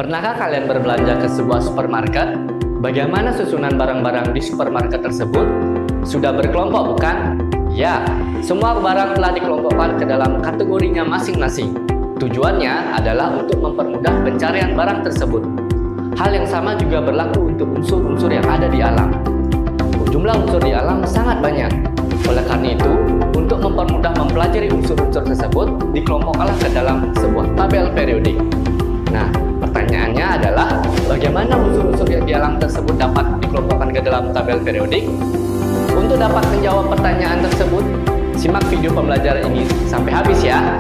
Pernahkah kalian berbelanja ke sebuah supermarket? Bagaimana susunan barang-barang di supermarket tersebut? Sudah berkelompok, bukan? Ya, semua barang telah dikelompokkan ke dalam kategorinya masing-masing. Tujuannya adalah untuk mempermudah pencarian barang tersebut. Hal yang sama juga berlaku untuk unsur-unsur yang ada di alam. Jumlah unsur di alam sangat banyak. Oleh karena itu, untuk mempermudah mempelajari unsur-unsur tersebut, dikelompokkanlah ke dalam sebuah tabel periodik. Nah, pertanyaannya adalah, bagaimana unsur-unsur yang di alam tersebut dapat dikelompokkan ke dalam tabel periodik? Untuk dapat menjawab pertanyaan tersebut, simak video pembelajaran ini sampai habis ya.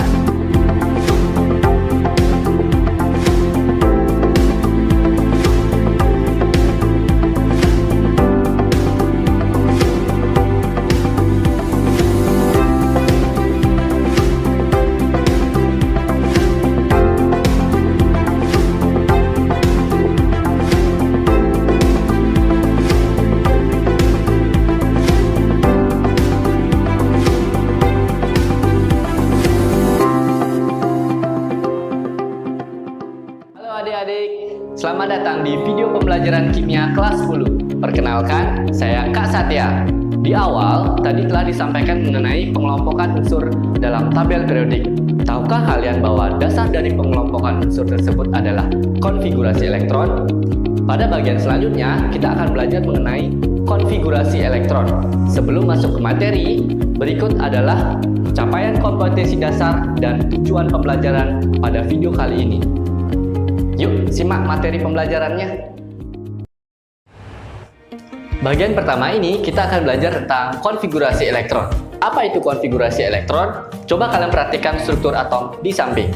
Adik-adik, selamat datang di video pembelajaran kimia kelas 10. Perkenalkan, saya Kak Satya. Di awal, tadi telah disampaikan mengenai pengelompokan unsur dalam tabel periodik. Tahukah kalian bahwa dasar dari pengelompokan unsur tersebut adalah konfigurasi elektron? Pada bagian selanjutnya, kita akan belajar mengenai konfigurasi elektron. Sebelum masuk ke materi, berikut adalah capaian kompetensi dasar dan tujuan pembelajaran pada video kali ini. Yuk, simak materi pembelajarannya. Bagian pertama ini kita akan belajar tentang konfigurasi elektron. Apa itu konfigurasi elektron? Coba kalian perhatikan struktur atom di samping.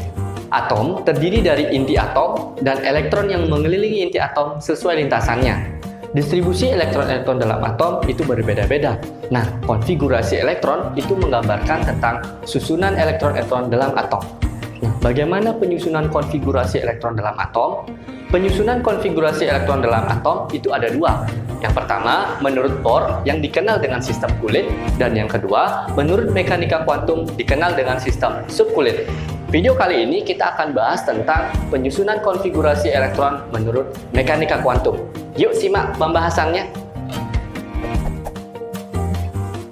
Atom terdiri dari inti atom dan elektron yang mengelilingi inti atom sesuai lintasannya. Distribusi elektron-elektron dalam atom itu berbeda-beda. Nah, konfigurasi elektron itu menggambarkan tentang susunan elektron-elektron dalam atom. Nah, bagaimana penyusunan konfigurasi elektron dalam atom? Penyusunan konfigurasi elektron dalam atom itu ada dua. Yang pertama, menurut Bohr yang dikenal dengan sistem kulit, dan yang kedua, menurut mekanika kuantum dikenal dengan sistem subkulit. Video kali ini kita akan bahas tentang penyusunan konfigurasi elektron menurut mekanika kuantum. Yuk simak pembahasannya.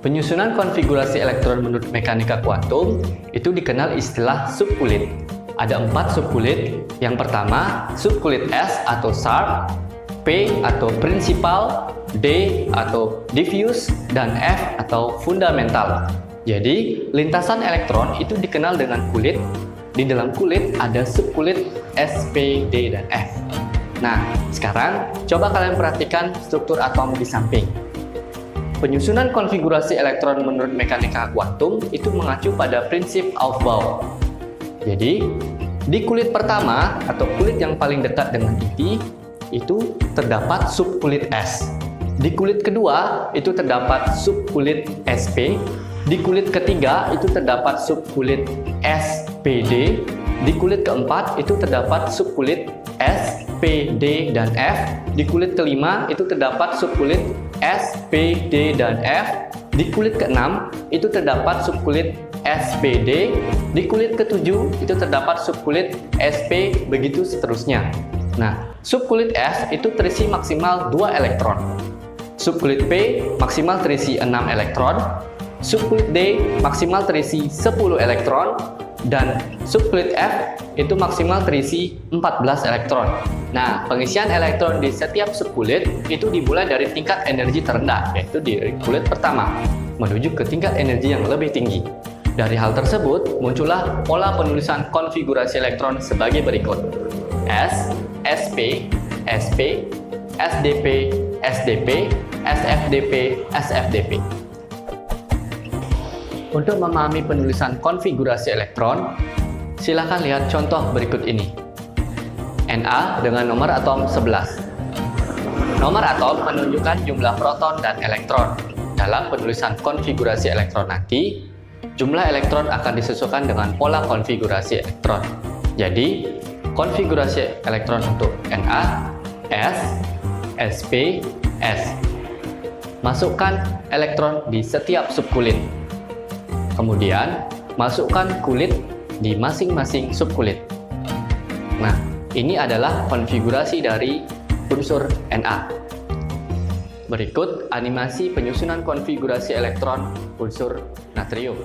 Penyusunan konfigurasi elektron menurut mekanika kuantum itu dikenal istilah subkulit. Ada 4 subkulit. Yang pertama, subkulit S atau sharp, P atau principal, D atau diffuse, dan F atau fundamental. Jadi, lintasan elektron itu dikenal dengan kulit. Di dalam kulit ada subkulit S, P, D, dan F. Nah, sekarang coba kalian perhatikan struktur atom di samping. Penyusunan konfigurasi elektron menurut mekanika kuantum itu mengacu pada prinsip Aufbau. Jadi, di kulit pertama atau kulit yang paling dekat dengan inti itu terdapat subkulit S. Di kulit kedua itu terdapat subkulit SP. Di kulit ketiga itu terdapat subkulit SPD. Di kulit keempat itu terdapat subkulit S, P, D, dan F. Di kulit kelima itu terdapat subkulit S, P, D, dan F. Di kulit keenam itu terdapat subkulit SPD. Di kulit ketujuh itu terdapat subkulit SP, begitu seterusnya. Nah, subkulit S itu terisi maksimal 2 elektron. Subkulit P maksimal terisi 6 elektron. Subkulit D maksimal terisi 10 elektron. Dan subkulit F itu maksimal terisi 14 elektron. Nah, pengisian elektron di setiap subkulit itu dimulai dari tingkat energi terendah, yaitu di kulit pertama, menuju ke tingkat energi yang lebih tinggi. Dari hal tersebut, muncullah pola penulisan konfigurasi elektron sebagai berikut. S, SP, SP, SDP, SDP, SFDP, SFDP. Untuk memahami penulisan konfigurasi elektron, silakan lihat contoh berikut ini. Na dengan nomor atom 11. Nomor atom menunjukkan jumlah proton dan elektron. Dalam penulisan konfigurasi elektron nanti, jumlah elektron akan disesuaikan dengan pola konfigurasi elektron. Jadi, konfigurasi elektron untuk Na, S, SP, S. Masukkan elektron di setiap subkulit. Kemudian, masukkan kulit di masing-masing subkulit. Nah, Ini adalah konfigurasi dari unsur Na. Berikut animasi penyusunan konfigurasi elektron unsur natrium.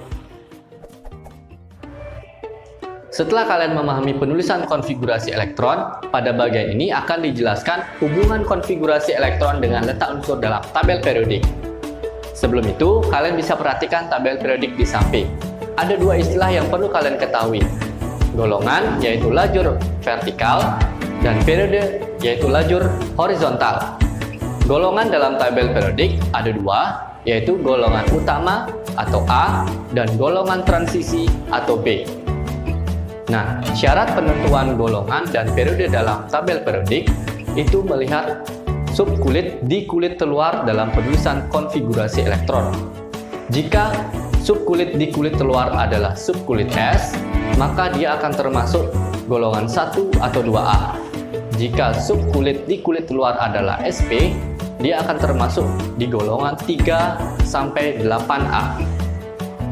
Setelah kalian memahami penulisan konfigurasi elektron, pada bagian ini akan dijelaskan hubungan konfigurasi elektron dengan letak unsur dalam tabel periodik. Sebelum itu, kalian bisa perhatikan tabel periodik di samping. Ada dua istilah yang perlu kalian ketahui. Golongan, yaitu lajur vertikal, dan periode, yaitu lajur horizontal. Golongan dalam tabel periodik ada dua, yaitu golongan utama atau A dan golongan transisi atau B. Nah, syarat penentuan golongan dan periode dalam tabel periodik itu melihat subkulit di kulit terluar dalam penulisan konfigurasi elektron. Jika subkulit di kulit terluar adalah subkulit S, maka dia akan termasuk golongan 1 atau 2A. Jika subkulit di kulit terluar adalah SP, dia akan termasuk di golongan 3 sampai 8A.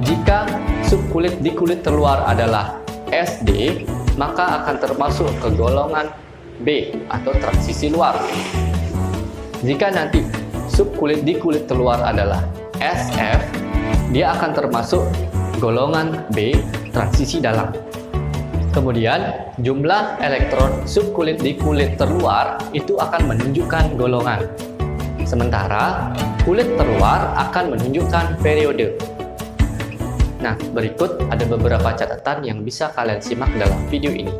Jika subkulit di kulit terluar adalah SD, maka akan termasuk ke golongan B atau transisi luar. Jika nanti subkulit di kulit terluar adalah SF, dia akan termasuk golongan B transisi dalam. Kemudian, jumlah elektron subkulit di kulit terluar itu akan menunjukkan golongan. Sementara, kulit terluar akan menunjukkan periode. Nah, berikut ada beberapa catatan yang bisa kalian simak dalam video ini.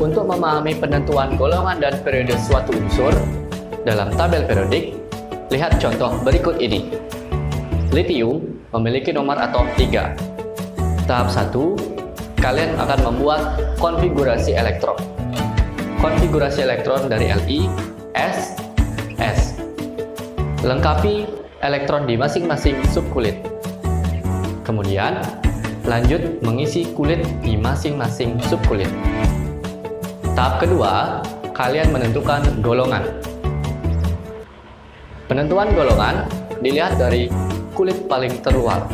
Untuk memahami penentuan golongan dan periode suatu unsur dalam tabel periodik, lihat contoh berikut ini. Litium memiliki nomor atom 3. Tahap 1, kalian akan membuat konfigurasi elektron. Konfigurasi elektron dari Li, S, S. Lengkapi elektron di masing-masing subkulit. Kemudian, lanjut mengisi kulit di masing-masing subkulit. Tahap kedua, kalian menentukan golongan. Penentuan golongan dilihat dari kulit paling terluar.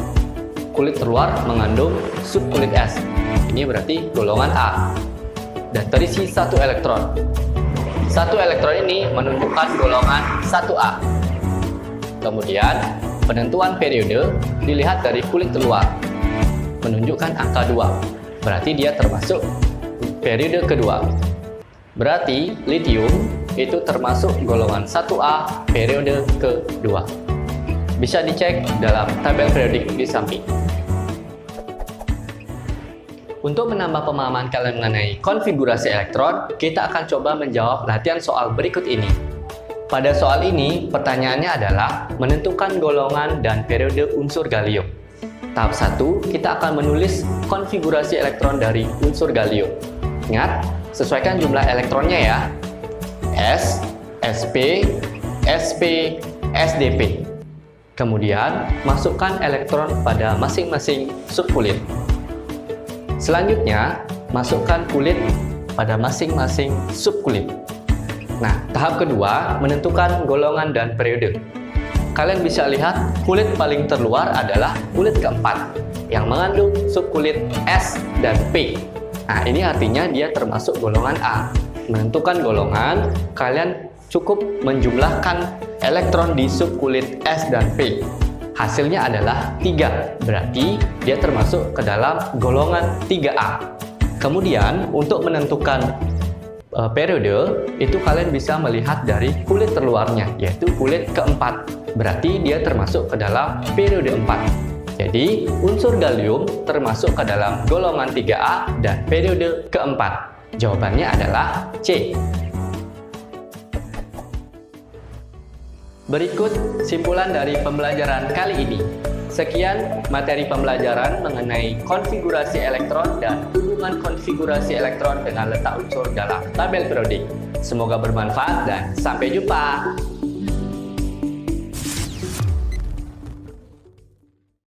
Kulit terluar mengandung subkulit S. Ini berarti golongan A. Dan terisi 1 elektron. 1 elektron ini menunjukkan golongan 1A. Kemudian, penentuan periode dilihat dari kulit terluar. Menunjukkan angka 2. Berarti dia termasuk periode kedua. Berarti litium itu termasuk golongan 1A periode kedua. Bisa dicek dalam tabel periodik di samping. Untuk menambah pemahaman kalian mengenai konfigurasi elektron, kita akan coba menjawab latihan soal berikut ini. Pada soal ini, pertanyaannya adalah menentukan golongan dan periode unsur gallium. Tahap 1, kita akan menulis konfigurasi elektron dari unsur gallium. Ingat, sesuaikan jumlah elektronnya ya. S, SP, SP, SDP. Kemudian, masukkan elektron pada masing-masing subkulit. Selanjutnya, masukkan kulit pada masing-masing subkulit. Nah, tahap kedua, menentukan golongan dan periode. Kalian bisa lihat kulit paling terluar adalah kulit keempat, yang mengandung subkulit S dan P. Nah, ini artinya dia termasuk golongan A. Menentukan golongan, kalian cukup menjumlahkan elektron di subkulit S dan P. Hasilnya adalah 3, berarti dia termasuk ke dalam golongan 3A. Kemudian, untuk menentukan periode, itu kalian bisa melihat dari kulit terluarnya, yaitu kulit keempat. Berarti dia termasuk ke dalam periode 4. Jadi, unsur gallium termasuk ke dalam golongan 3A dan periode keempat. Jawabannya adalah C. Berikut simpulan dari pembelajaran kali ini. Sekian materi pembelajaran mengenai konfigurasi elektron dan hubungan konfigurasi elektron dengan letak unsur dalam tabel periodik. Semoga bermanfaat dan sampai jumpa!